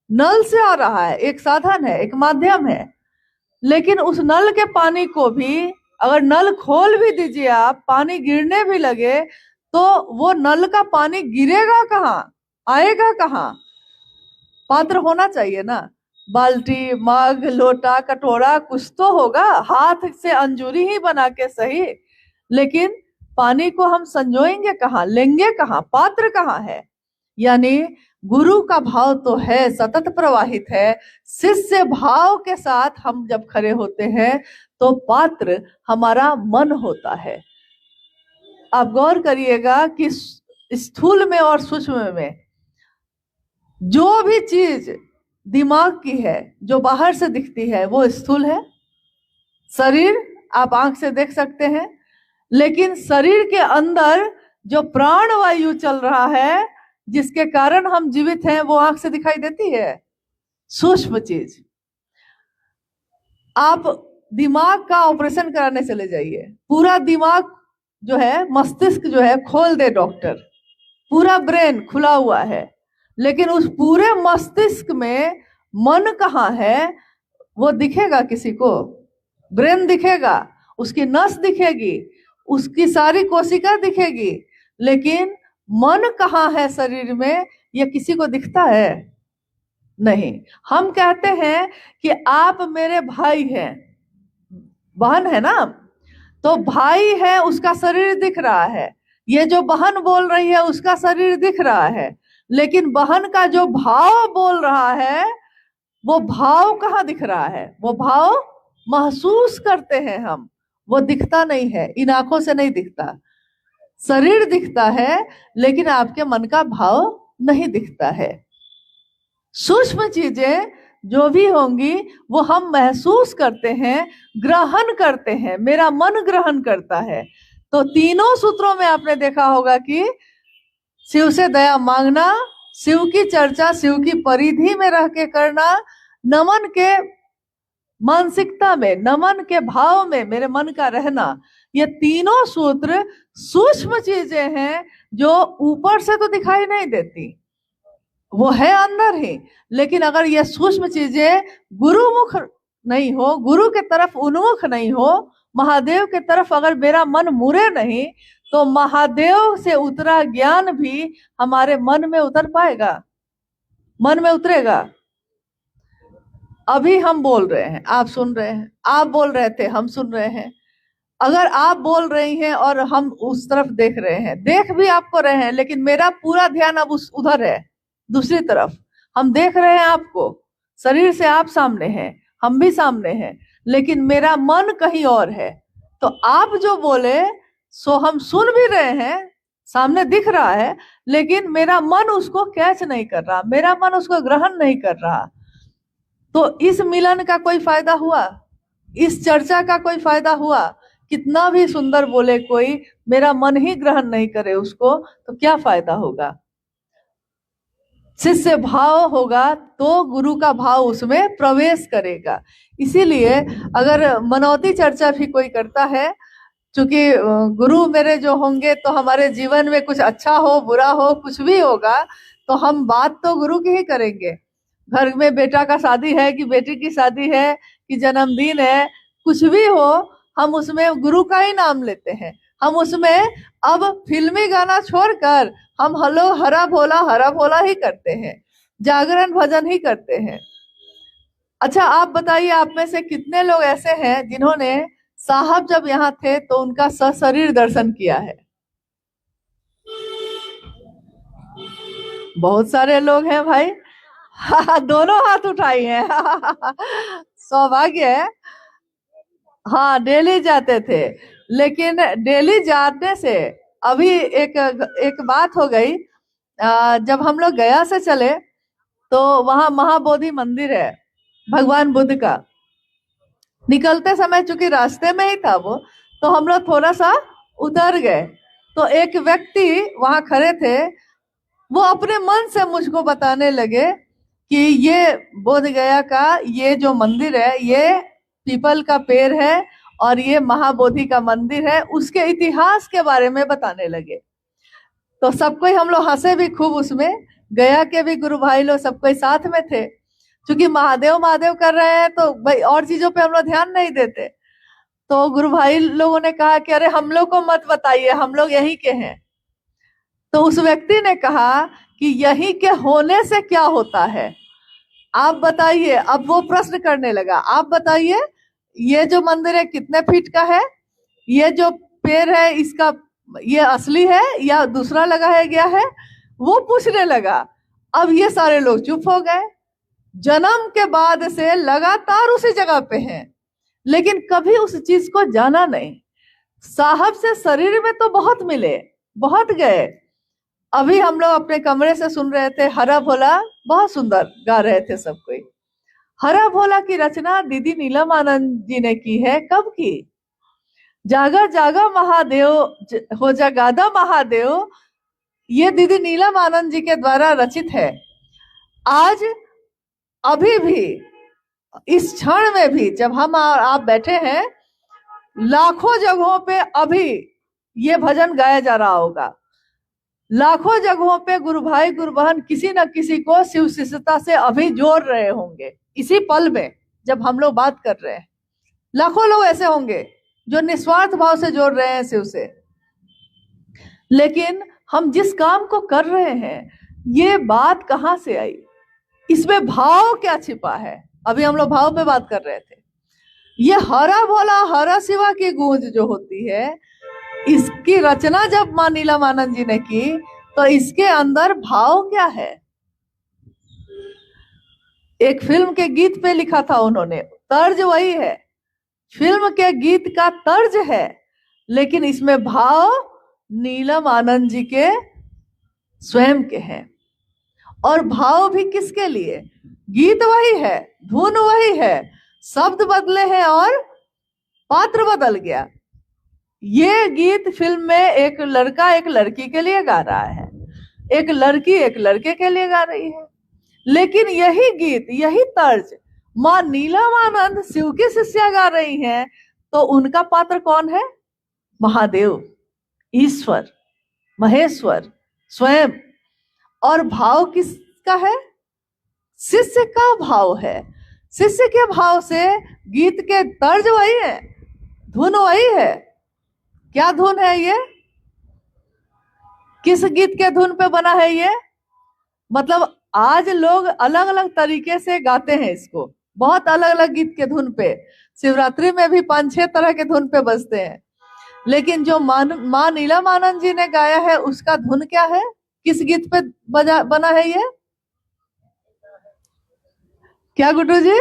नल से आ रहा है, एक साधन है, एक माध्यम है। लेकिन उस नल के पानी को भी अगर नल खोल भी दीजिए आप, पानी गिरने भी लगे, तो वो नल का पानी गिरेगा कहाँ, आएगा कहाँ? पात्र होना चाहिए ना, बाल्टी, मग, लोटा, कटोरा, कुछ तो होगा, हाथ से अंजूरी ही बना के सही, लेकिन पानी को हम संजोएंगे कहाँ, लेंगे कहाँ, पात्र कहाँ है? यानी गुरु का भाव तो है, सतत प्रवाहित है। शिष्य भाव के साथ हम जब खड़े होते हैं तो पात्र हमारा मन होता है। आप गौर करिएगा कि स्थूल में और सूक्ष्म में जो भी चीज दिमाग की है, जो बाहर से दिखती है, वो स्थूल है। शरीर आप आंख से देख सकते हैं, लेकिन शरीर के अंदर जो प्राण वायु चल रहा है, जिसके कारण हम जीवित हैं, वो आंख से दिखाई देती है, सूक्ष्म चीज। आप दिमाग का ऑपरेशन कराने चले जाइए, पूरा दिमाग जो है, मस्तिष्क जो है खोल दे डॉक्टर, पूरा ब्रेन खुला हुआ है, लेकिन उस पूरे मस्तिष्क में मन कहाँ है वो दिखेगा किसी को? ब्रेन दिखेगा, उसकी नस दिखेगी, उसकी सारी कोशिका दिखेगी, लेकिन मन कहाँ है शरीर में ये किसी को दिखता है? नहीं। हम कहते हैं कि आप मेरे भाई हैं, बहन है ना, तो भाई है उसका शरीर दिख रहा है, ये जो बहन बोल रही है उसका शरीर दिख रहा है, लेकिन बहन का जो भाव बोल रहा है वो भाव कहाँ दिख रहा है? वो भाव महसूस करते हैं हम, वो दिखता नहीं है, इन आंखों से नहीं दिखता। शरीर दिखता है लेकिन आपके मन का भाव नहीं दिखता है। सूक्ष्म चीजें जो भी होंगी वो हम महसूस करते हैं, ग्रहण करते हैं, मेरा मन ग्रहण करता है। तो तीनों सूत्रों में आपने देखा होगा कि शिव से दया मांगना, शिव की चर्चा शिव की परिधि में रह के करना, नमन के मानसिकता में, नमन के भाव में मेरे मन का रहना, ये तीनों सूत्र सूक्ष्म चीजें हैं जो ऊपर से तो दिखाई नहीं देती, वो है अंदर ही। लेकिन अगर ये सूक्ष्म चीजें गुरुमुख नहीं हो, गुरु के तरफ उन्मुख नहीं हो, महादेव के तरफ अगर मेरा मन मुड़े नहीं, तो महादेव से उतरा ज्ञान भी हमारे मन में उतर पाएगा? मन में उतरेगा? अभी हम बोल रहे हैं, आप सुन रहे हैं, आप बोल रहे थे, हम सुन रहे हैं। अगर आप बोल रही हैं और हम उस तरफ देख रहे हैं, देख भी आपको रहे हैं, लेकिन मेरा पूरा ध्यान अब उधर है, दूसरी तरफ। हम देख रहे हैं आपको, शरीर से आप सामने हैं, हम भी सामने हैं, लेकिन मेरा मन कहीं और है। तो आप जो बोले सो हम सुन भी रहे हैं, सामने दिख रहा है, लेकिन मेरा मन उसको कैच नहीं कर रहा, मेरा मन उसको ग्रहण नहीं कर रहा। तो इस मिलन का कोई फायदा हुआ? इस चर्चा का कोई फायदा हुआ? कितना भी सुंदर बोले कोई, मेरा मन ही ग्रहण नहीं करे उसको, तो क्या फायदा होगा? शिष्य भाव होगा तो गुरु का भाव उसमें प्रवेश करेगा। इसीलिए अगर मनौती चर्चा भी कोई करता है, क्योंकि गुरु मेरे जो होंगे तो हमारे जीवन में कुछ अच्छा हो बुरा हो कुछ भी होगा, तो हम बात तो गुरु की ही करेंगे। घर में बेटा का शादी है कि बेटी की शादी है कि जन्मदिन है, कुछ भी हो, हम उसमें गुरु का ही नाम लेते हैं। हम उसमें अब फिल्मी गाना छोड़कर हम हलो हरा भोला ही करते हैं, जागरण भजन ही करते हैं। अच्छा, आप बताइए, आप में से कितने लोग ऐसे हैं जिन्होंने साहब जब यहाँ थे तो उनका सशरीर दर्शन किया है? बहुत सारे लोग हैं भाई। दोनों हाथ उठाई हैं। सौभाग्य है। हाँ, डेली जाते थे, लेकिन डेली जाने से अभी एक बात हो गई। जब हम लोग गया से चले तो वहां महाबोधि मंदिर है भगवान बुद्ध का। निकलते समय चूंकि रास्ते में ही था वो, तो हम लोग थोड़ा सा उतर गए, तो एक व्यक्ति वहां खड़े थे, वो अपने मन से मुझको बताने लगे कि ये बोध गया का ये जो मंदिर है ये पीपल का पेड़ है और ये महाबोधि का मंदिर है, उसके इतिहास के बारे में बताने लगे। तो सबको हम लोग हंसे भी खूब उसमें, गया के भी गुरु भाई लोग सबको साथ में थे। क्योंकि महादेव महादेव कर रहे हैं तो भाई और चीजों पे हम लोग ध्यान नहीं देते। तो गुरु भाई लोगों ने कहा कि अरे हम लोग को मत बताइए, हम लोग यहीं के हैं। तो उस व्यक्ति ने कहा कि यहीं के होने से क्या होता है, आप बताइए। अब वो प्रश्न करने लगा, आप बताइए ये जो मंदिर है कितने फीट का है, ये जो पेड़ है इसका ये असली है या दूसरा लगाया गया है, वो पूछने लगा। अब ये सारे लोग चुप हो गए। जन्म के बाद से लगातार उसी जगह पे हैं, लेकिन कभी उस चीज को जाना नहीं। साहब से शरीर में तो बहुत मिले, बहुत गए। अभी हम लोग अपने कमरे से सुन रहे थे हरा भोला, बहुत सुंदर गा रहे थे सब कोई। हरा भोला की रचना दीदी नीलम आनंद जी ने की है। कब की? जागा जागा महादेव हो जगादा महादेव, ये दीदी नीलम आनंद जी के द्वारा रचित है। आज अभी भी इस क्षण में भी जब हम आप बैठे हैं, लाखों जगहों पे अभी ये भजन गाया जा रहा होगा। लाखों जगहों पे गुरु भाई गुरु बहन किसी न किसी को शिव शिष्यता से अभी जोड़ रहे होंगे। इसी पल में जब हम लोग बात कर रहे हैं, लाखों लोग ऐसे होंगे जो निस्वार्थ भाव से जोड़ रहे हैं शिव से। लेकिन हम जिस काम को कर रहे हैं, ये बात कहां से आई, इसमें भाव क्या छिपा है? अभी हम लोग भाव पे बात कर रहे थे। ये हरा भोला हरा शिवा की गूंज जो होती है, इसकी रचना जब मां नीलमानंद जी ने की तो इसके अंदर भाव क्या है? एक फिल्म के गीत पे लिखा था उन्होंने, तर्ज वही है, फिल्म के गीत का तर्ज है, लेकिन इसमें भाव नीलम आनंद जी के स्वयं के हैं। और भाव भी किसके लिए? गीत वही है, धुन वही है, शब्द बदले हैं और पात्र बदल गया। ये गीत फिल्म में एक लड़का एक लड़की के लिए गा रहा है, एक लड़की एक लड़के के लिए गा रही है, लेकिन यही गीत यही तर्ज मां नीलमानंद शिव की शिष्या गा रही हैं, तो उनका पात्र कौन है? महादेव, ईश्वर, महेश्वर स्वयं। और भाव किसका है? शिष्य का भाव है। शिष्य के भाव से गीत के तर्ज वही है, धुन वही है। क्या धुन है ये? किस गीत के धुन पे बना है ये? मतलब आज लोग अलग अलग तरीके से गाते हैं इसको, बहुत अलग अलग गीत के धुन पे। शिवरात्रि में भी 5-6 तरह के धुन पे बजते हैं, लेकिन जो मां नीलमानंद जी ने गाया है उसका धुन क्या है? किस गीत पे बना है ये? क्या गुड्डू जी?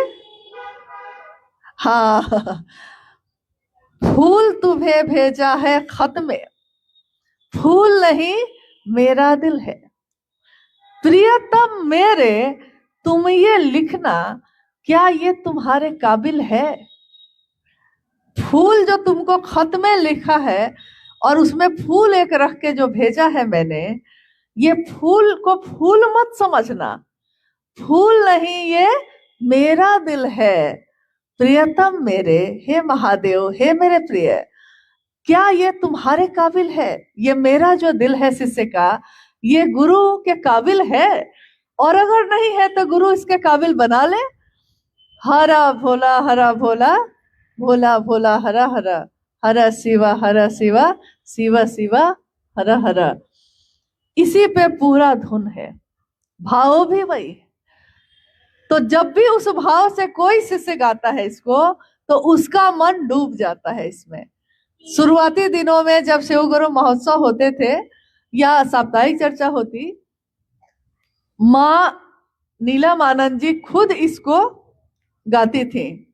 हाँ, फूल तुम्हें भेजा है खत में, फूल नहीं मेरा दिल है, प्रियतम मेरे तुम ये लिखना, क्या ये तुम्हारे काबिल है? फूल जो तुमको खत में लिखा है और उसमें फूल एक रख के जो भेजा है मैंने, ये फूल को फूल मत समझना, फूल नहीं ये मेरा दिल है। प्रियतम मेरे, हे महादेव, हे मेरे प्रिय, क्या ये तुम्हारे काबिल है? ये मेरा जो दिल है शिष्य का, ये गुरु के काबिल है? और अगर नहीं है तो गुरु इसके काबिल बना ले। हरा भोला भोला भोला हरा हरा, हरा शिवा शिवा शिवा हरा हरा। इसी पे पूरा धुन है, भाव भी वही है। तो जब भी उस भाव से कोई शिष्य गाता है इसको, तो उसका मन डूब जाता है इसमें। शुरुआती दिनों में जब शिव गुरु महोत्सव होते थे या साप्ताहिक चर्चा होती, मां नीलमानंद जी खुद इसको गाती थी।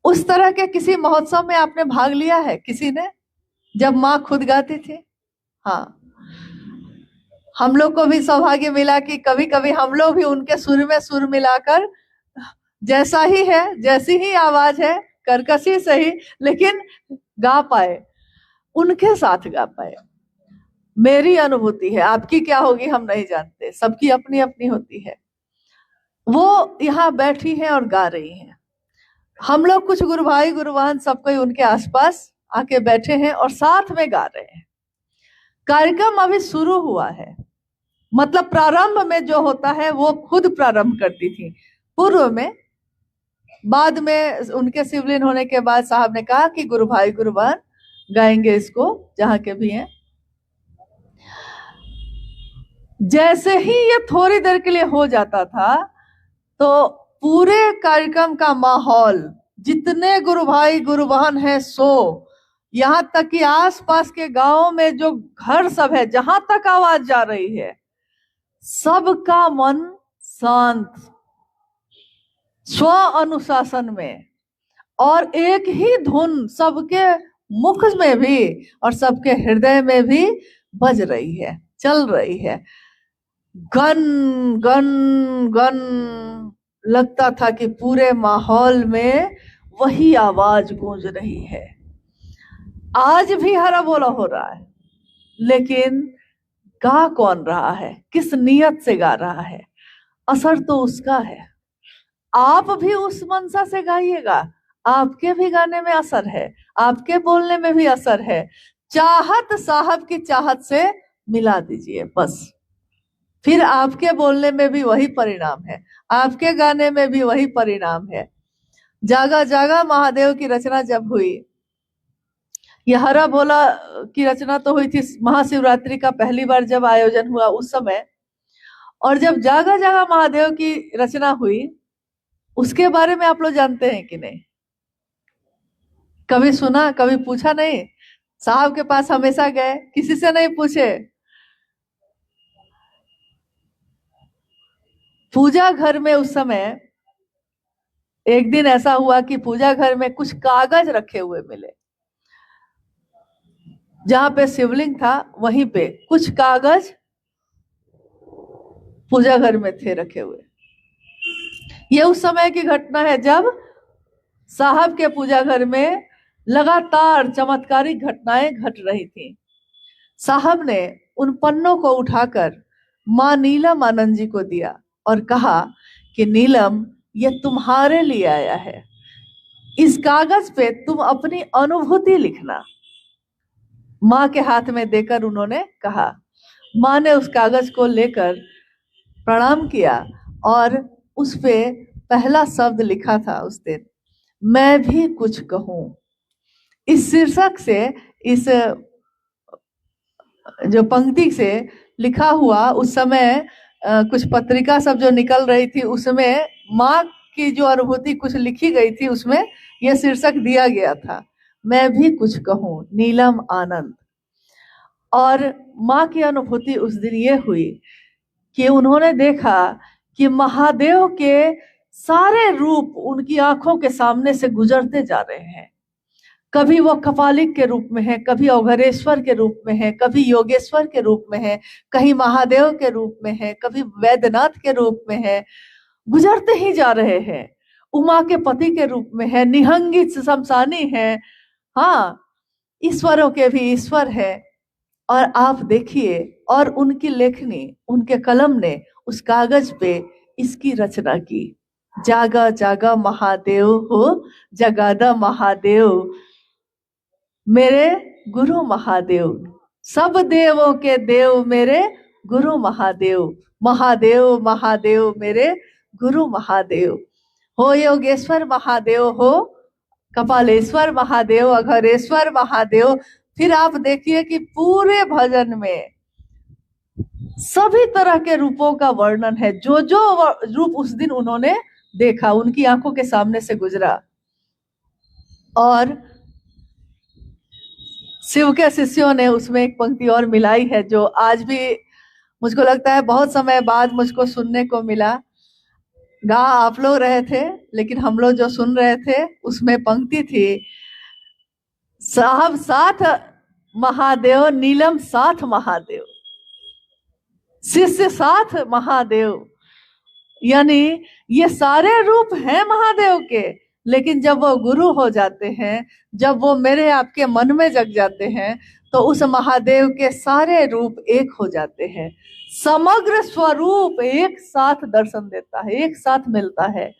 उस तरह के किसी महोत्सव में आपने भाग लिया है किसी ने, जब मां खुद गाती थी? हाँ, हम लोग को भी सौभाग्य मिला कि कभी कभी हम लोग भी उनके सुर में सुर मिलाकर, जैसा ही है, जैसी ही आवाज है, कर्कशी सही, लेकिन गा पाए, उनके साथ गा पाए। मेरी अनुभूति है, आपकी क्या होगी हम नहीं जानते, सबकी अपनी अपनी होती है। वो यहाँ बैठी हैं और गा रही हैं, हम लोग कुछ गुरु भाई गुरु बहन सब कोई उनके आसपास आके बैठे हैं और साथ में गा रहे हैं। कार्यक्रम अभी शुरू हुआ है, मतलब प्रारंभ में जो होता है वो खुद प्रारंभ करती थी पूर्व में। बाद में उनके शिवलीन होने के बाद साहब ने कहा कि गुरु भाई गुरु बहन गाएंगे इसको, जहां के भी हैं। जैसे ही ये थोड़ी देर के लिए हो जाता था, तो पूरे कार्यक्रम का माहौल, जितने गुरु भाई गुरु बहन है सो, यहाँ तक कि आसपास के गांवों में जो घर सब है, जहां तक आवाज जा रही है, सबका मन शांत, स्व अनुशासन में, और एक ही धुन सबके मुख में भी और सबके हृदय में भी बज रही है, चल रही है। गन गन गन लगता था कि पूरे माहौल में वही आवाज गूंज रही है। आज भी हरा बोला हो रहा है, लेकिन गा कौन रहा है, किस नियत से गा रहा है, असर तो उसका है। आप भी उस मनसा से गाइएगा, आपके भी गाने में असर है, आपके बोलने में भी असर है। चाहत साहब की चाहत से मिला दीजिए बस। फिर आपके बोलने में भी वही परिणाम है, आपके गाने में भी वही परिणाम है। जागा जागा महादेव की रचना जब हुई, ये हरा भोला की रचना तो हुई थी महाशिवरात्रि का पहली बार जब आयोजन हुआ उस समय, और जब जागा जागा महादेव की रचना हुई उसके बारे में आप लोग जानते हैं कि नहीं? कभी सुना, कभी पूछा नहीं? साहब के पास हमेशा गए, किसी से नहीं पूछे? पूजा घर में उस समय एक दिन ऐसा हुआ कि पूजा घर में कुछ कागज रखे हुए मिले। जहां पे शिवलिंग था वहीं पे कुछ कागज पूजा घर में थे रखे हुए। ये उस समय की घटना है जब साहब के पूजा घर में लगातार चमत्कारिक घटनाएं घट रही थी। साहब ने उन पन्नों को उठाकर मां नीलम आनंद जी को दिया और कहा कि नीलम, ये तुम्हारे लिए आया है, इस कागज पे तुम अपनी अनुभूति लिखना। मां के हाथ में देकर उन्होंने कहा। मां ने उस कागज को लेकर प्रणाम किया और उस पे पहला शब्द लिखा था उस दिन, मैं भी कुछ कहूं। इस शीर्षक से, इस जो पंक्ति से लिखा हुआ, उस समय कुछ पत्रिका सब जो निकल रही थी उसमें माँ की जो अनुभूति कुछ लिखी गई थी, उसमें यह शीर्षक दिया गया था, मैं भी कुछ कहूं, नीलम आनंद। और माँ की अनुभूति उस दिन ये हुई कि उन्होंने देखा कि महादेव के सारे रूप उनकी आंखों के सामने से गुजरते जा रहे हैं। कभी वो कपालिक के रूप में है, कभी अवघरेश्वर के रूप में है, कभी योगेश्वर के रूप में है, कहीं महादेव के रूप में है, कभी वैद्यनाथ के रूप में है, गुजरते ही जा रहे हैं। उमा के पति के रूप में है, निहंगी शमशानी है, हाँ, ईश्वरों के भी ईश्वर है। और आप देखिए, और उनकी लेखनी, उनके कलम ने उस कागज पे इसकी रचना की, जागा जागा महादेव हो, जगादा महादेव, मेरे गुरु महादेव, सब देवों के देव मेरे गुरु महादेव, महादेव महादेव मेरे गुरु महादेव, हो योगेश्वर महादेव, हो कपालेश्वर महादेव, अघरेश्वर महादेव। फिर आप देखिए कि पूरे भजन में सभी तरह के रूपों का वर्णन है, जो जो रूप उस दिन उन्होंने देखा, उनकी आंखों के सामने से गुजरा। और शिव के शिष्यों ने उसमें एक पंक्ति और मिलाई है जो आज भी मुझको लगता है बहुत समय बाद मुझको सुनने को मिला। गा आप लोग रहे थे, लेकिन हम लोग जो सुन रहे थे उसमें पंक्ति थी, साहब साथ महादेव, नीलम साथ महादेव, शिष्य साथ महादेव। यानी ये सारे रूप हैं महादेव के, लेकिन जब वो गुरु हो जाते हैं, जब वो मेरे आपके मन में जग जाते हैं, तो उस महादेव के सारे रूप एक हो जाते हैं। समग्र स्वरूप एक साथ दर्शन देता है, एक साथ मिलता है।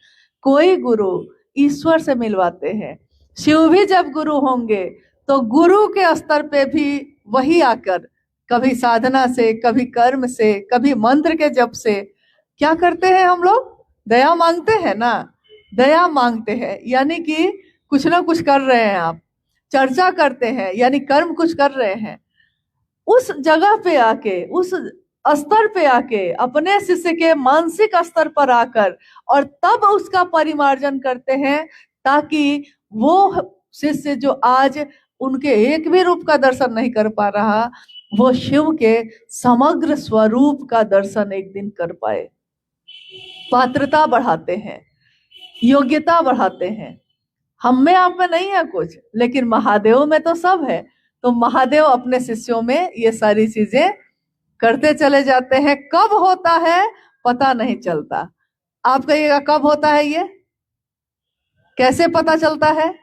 कोई गुरु ईश्वर से मिलवाते हैं। शिव भी जब गुरु होंगे तो गुरु के स्तर पे भी वही आकर, कभी साधना से, कभी कर्म से, कभी मंत्र के जप से, क्या करते हैं हम लोग? दया मांगते हैं ना, दया मांगते हैं, यानी कि कुछ ना कुछ कर रहे हैं आप, चर्चा करते हैं, यानी कर्म कुछ कर रहे हैं। उस जगह पे आके, उस स्तर पे आके, अपने शिष्य के मानसिक स्तर पर आकर, और तब उसका परिमार्जन करते हैं, ताकि वो शिष्य जो आज उनके एक भी रूप का दर्शन नहीं कर पा रहा, वो शिव के समग्र स्वरूप का दर्शन एक दिन कर पाए। पात्रता बढ़ाते हैं, योग्यता बढ़ाते हैं। हम में आप में नहीं है कुछ, लेकिन महादेव में तो सब है। तो महादेव अपने शिष्यों में ये सारी चीजें करते चले जाते हैं। कब होता है पता नहीं चलता। आप कहिएगा कब होता है, ये कैसे पता चलता है?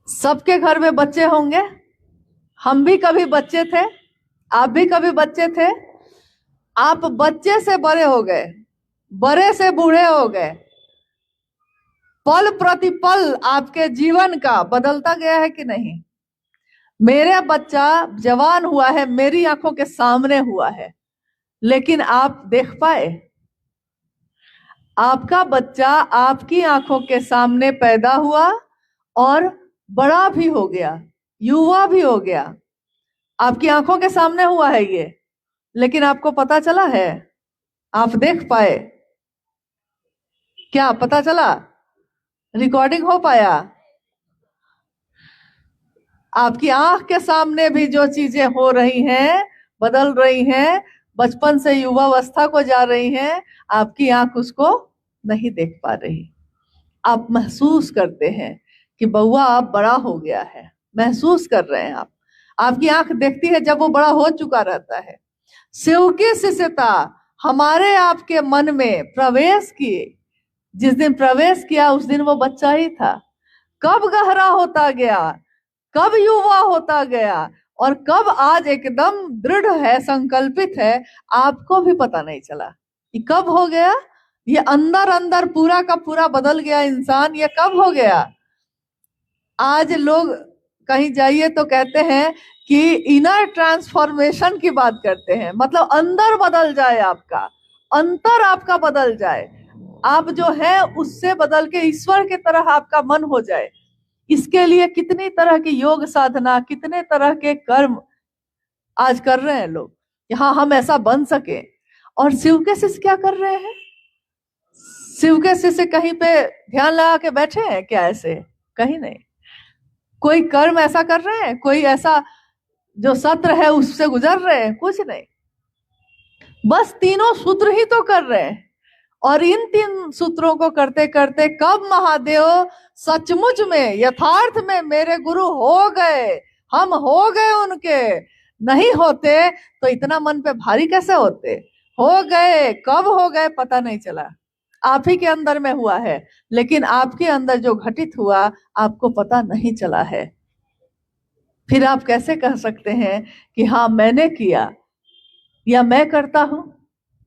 सबके घर में बच्चे होंगे, हम भी कभी बच्चे थे, आप भी कभी बच्चे थे। आप बच्चे से बड़े हो गए, बड़े से बूढ़े हो गए, पल प्रतिपल आपके जीवन का बदलता गया है कि नहीं? मेरा बच्चा जवान हुआ है, मेरी आंखों के सामने हुआ है, लेकिन आप देख पाए? आपका बच्चा आपकी आंखों के सामने पैदा हुआ और बड़ा भी हो गया, युवा भी हो गया, आपकी आंखों के सामने हुआ है ये, लेकिन आपको पता चला है? आप देख पाए? क्या पता चला? रिकॉर्डिंग हो पाया? आपकी आंख के सामने भी जो चीजें हो रही हैं, बदल रही हैं, बचपन से युवावस्था को जा रही हैं, आपकी आंख उसको नहीं देख पा रही। आप महसूस करते हैं कि बउआ अब बड़ा हो गया है, महसूस कर रहे हैं आप। आपकी आंख देखती है जब वो बड़ा हो चुका रहता है। सेवकी शिष्यता हमारे आपके मन में प्रवेश किए, जिस दिन प्रवेश किया उस दिन वो बच्चा ही था। कब गहरा होता गया, कब युवा होता गया, और कब आज एकदम दृढ़ है, संकल्पित है, आपको भी पता नहीं चला कि कब हो गया। ये अंदर अंदर पूरा का पूरा बदल गया इंसान, ये कब हो गया। आज लोग कहीं जाइए तो कहते हैं कि इनर ट्रांसफॉर्मेशन की बात करते हैं, मतलब अंदर बदल जाए, आपका अंतर आपका बदल जाए, आप जो है उससे बदल के ईश्वर की तरह आपका मन हो जाए। इसके लिए कितनी तरह की योग साधना, कितने तरह के कर्म आज कर रहे हैं लोग, यहाँ हम ऐसा बन सके। और शिव के शिष्य क्या कर रहे हैं? शिव के शिष्य कहीं पे ध्यान लगा के बैठे हैं क्या? ऐसे कहीं नहीं। कोई कर्म ऐसा कर रहे हैं, कोई ऐसा जो सत्र है उससे गुजर रहे हैं? कुछ नहीं, बस तीनों सूत्र ही तो कर रहे हैं। और इन तीन सूत्रों को करते करते कब महादेव सचमुच में, यथार्थ में मेरे गुरु हो गए, हम हो गए उनके। नहीं होते तो इतना मन पे भारी कैसे होते। हो गए, कब हो गए पता नहीं चला, आप ही के अंदर में हुआ है, लेकिन आपके अंदर जो घटित हुआ आपको पता नहीं चला है। फिर आप कैसे कह सकते हैं कि हाँ मैंने किया या मैं करता हूं,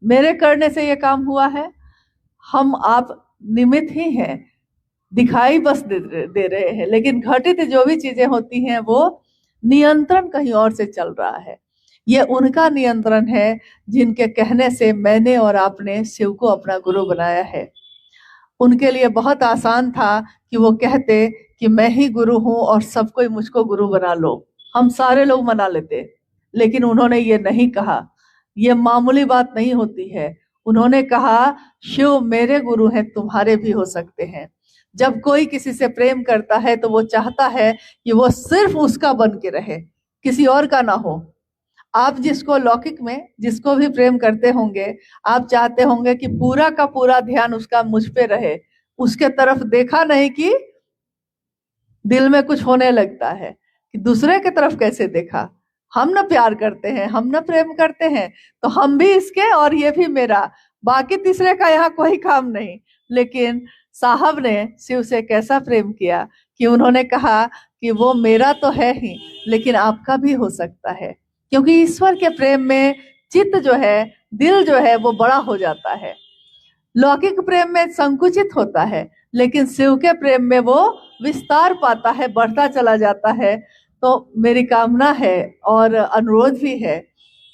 मेरे करने से ये काम हुआ है? हम आप निमित्त ही हैं, दिखाई बस दे रहे हैं, लेकिन घटित जो भी चीजें होती हैं वो नियंत्रण कहीं और से चल रहा है। ये उनका नियंत्रण है जिनके कहने से मैंने और आपने शिव को अपना गुरु बनाया है। उनके लिए बहुत आसान था कि वो कहते कि मैं ही गुरु हूं और सब कोई मुझको गुरु बना लो, हम सारे लोग मना लेते। लेकिन उन्होंने ये नहीं कहा, ये मामूली बात नहीं होती है। उन्होंने कहा शिव मेरे गुरु हैं, तुम्हारे भी हो सकते हैं। जब कोई किसी से प्रेम करता है तो वो चाहता है कि वो सिर्फ उसका बन के रहे, किसी और का ना हो। आप जिसको लौकिक में जिसको भी प्रेम करते होंगे, आप चाहते होंगे कि पूरा का पूरा ध्यान उसका मुझ पे रहे, उसके तरफ देखा नहीं कि दिल में कुछ होने लगता है कि दूसरे की तरफ कैसे देखा। हम न प्यार करते हैं, हम न प्रेम करते हैं, तो हम भी इसके और ये भी मेरा, बाकी तीसरे का यहाँ कोई काम नहीं। लेकिन साहब ने शिव से कैसा प्रेम किया कि उन्होंने कहा कि वो मेरा तो है ही, लेकिन आपका भी हो सकता है। क्योंकि ईश्वर के प्रेम में चित्त जो है, दिल जो है वो बड़ा हो जाता है। लौकिक प्रेम में संकुचित होता है, लेकिन शिव के प्रेम में वो विस्तार पाता है, बढ़ता चला जाता है। तो मेरी कामना है और अनुरोध भी है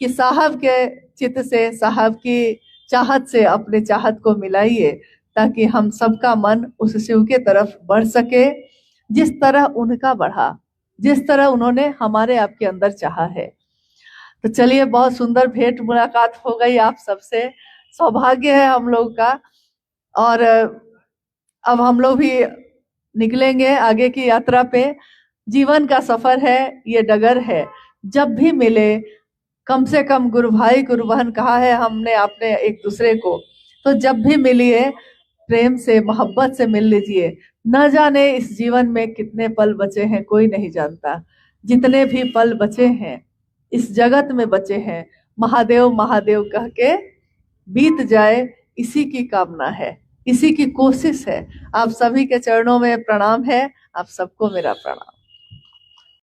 कि साहब के चित्त से, साहब की चाहत से अपने चाहत को मिलाइए, ताकि हम सबका मन उस शिव के तरफ बढ़ सके, जिस तरह उनका बढ़ा, जिस तरह उन्होंने हमारे आपके अंदर चाहा है। तो चलिए, बहुत सुंदर भेंट मुलाकात हो गई आप सबसे, सौभाग्य है हम लोग का। और अब हम लोग भी निकलेंगे आगे की यात्रा पे। जीवन का सफर है, ये डगर है, जब भी मिले कम से कम गुरु भाई गुरु बहन कहा है हमने आपने एक दूसरे को, तो जब भी मिलिए प्रेम से मोहब्बत से मिल लीजिए। न जाने इस जीवन में कितने पल बचे हैं कोई नहीं जानता। जितने भी पल बचे हैं इस जगत में बचे हैं, महादेव महादेव कह के बीत जाए, इसी की कामना है, इसी की कोशिश है। आप सभी के चरणों में प्रणाम है, आप सबको मेरा प्रणाम।